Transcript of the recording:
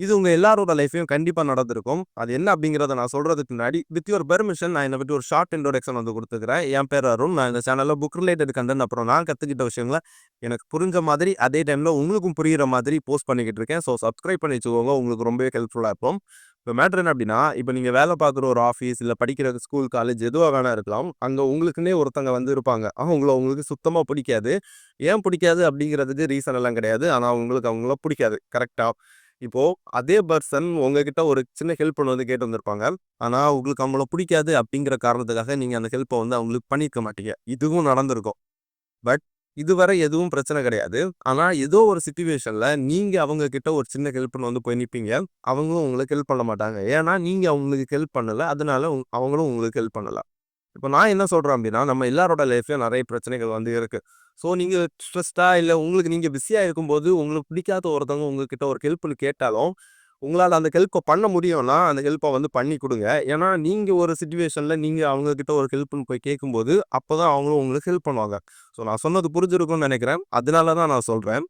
இது உங்க எல்லாரோட லைஃப்லயும் கண்டிப்பா நடந்திருக்கும். அது என்ன அப்படிங்கிறத நான் சொல்றதுக்கு முன்னாடி, வித் யுவர் பெர்மிஷன் நான் என்ன பத்தி ஒரு ஷார்ட் இன்ட்ரோடக்ஷன் வந்து குடுத்துக்கிறேன். என் பேர் அருண். நான் இந்த சேனல்ல புக் ரிலேட்டட் கன்டென்ட் அப்புறம் நான் கத்துக்கிட்ட விஷயங்கள எனக்கு புரிஞ்ச மாதிரி, அதே டைம்ல உங்களுக்கும் புரியிற மாதிரி போஸ்ட் பண்ணிக்கிட்டு இருக்கேன். ஸோ சப்ஸ்கிரைப் பண்ணி வச்சுக்கோங்க. உங்களுக்கு ரொம்பவே ஹெல்ப்ஃபுல்லா இருக்கும். இப்ப மேட்டர் என்ன அப்படின்னா, இப்ப நீங்க வேலை பார்க்குற ஒரு ஆஃபீஸ், இல்ல படிக்கிற ஸ்கூல், காலேஜ் எதுவா வேணா இருக்கலாம். அங்க உங்களுக்குன்னே ஒருத்தங்க வந்து இருப்பாங்க. உங்களுக்கு சுத்தமா பிடிக்காது. ஏன் பிடிக்காது அப்படிங்கிறதுக்கு ரீசன் எல்லாம் கிடையாது. ஆனா உங்களுக்கு அவங்கள பிடிக்காது. கரெக்ட்டா? இப்போ அதே பெர்சன் உங்ககிட்ட ஒரு சின்ன ஹெல்ப் ஒண்ணு வந்து கேட்டு வந்திருப்பாங்க. ஆனா உங்களுக்கு அவங்கள பிடிக்காது அப்படிங்கிற காரணத்துக்காக நீங்க அந்த ஹெல்ப்ப வந்து அவங்களுக்கு பண்ணியிருக்க மாட்டீங்க. இதுவும் நடந்திருக்கும். பட் இதுவரை எதுவும் பிரச்சனை கிடையாது. ஆனா ஏதோ ஒரு சிட்யூவேஷன்ல நீங்க அவங்க கிட்ட ஒரு சின்ன ஹெல்ப்ன்னு வந்து போய் நிப்பீங்க. அவங்களும் உங்களுக்கு ஹெல்ப் பண்ண மாட்டாங்க. ஏன்னா நீங்க அவங்களுக்கு ஹெல்ப் பண்ணல. அதனால அவங்களும் உங்களுக்கு ஹெல்ப் பண்ணல. இப்ப நான் என்ன சொல்றேன் அப்டின்னா, நம்ம எல்லாரோட லைஃப்லயும் நெறைய பிரச்சனைகள் வந்து இருக்கு. ஸோ நீங்க ஸ்ட்ரெஸ்டா இல்ல உங்களுக்கு நீங்க பிஸியா இருக்கும்போது, உங்களுக்கு பிடிக்காத ஒருத்தவங்க உங்ககிட்ட ஒரு ஹெல்ப்ன்னு கேட்டாலும், உங்களால அந்த ஹெல்ப்ப பண்ண முடியும்னா, அந்த ஹெல்ப்ப வந்து பண்ணி குடுங்க. ஏன்னா, நீங்க ஒரு சிட்யூவேஷன்ல நீங்க அவங்க கிட்ட ஒரு ஹெல்ப்ன்னு போய் கேட்கும்போது, அப்பதான் அவங்களும் உங்களுக்கு ஹெல்ப் பண்ணுவாங்க. ஸோ நான் சொன்னது புரிஞ்சிருக்கும்னு நெனைக்கிறேன். அதனால தான் நான் சொல்றேன்.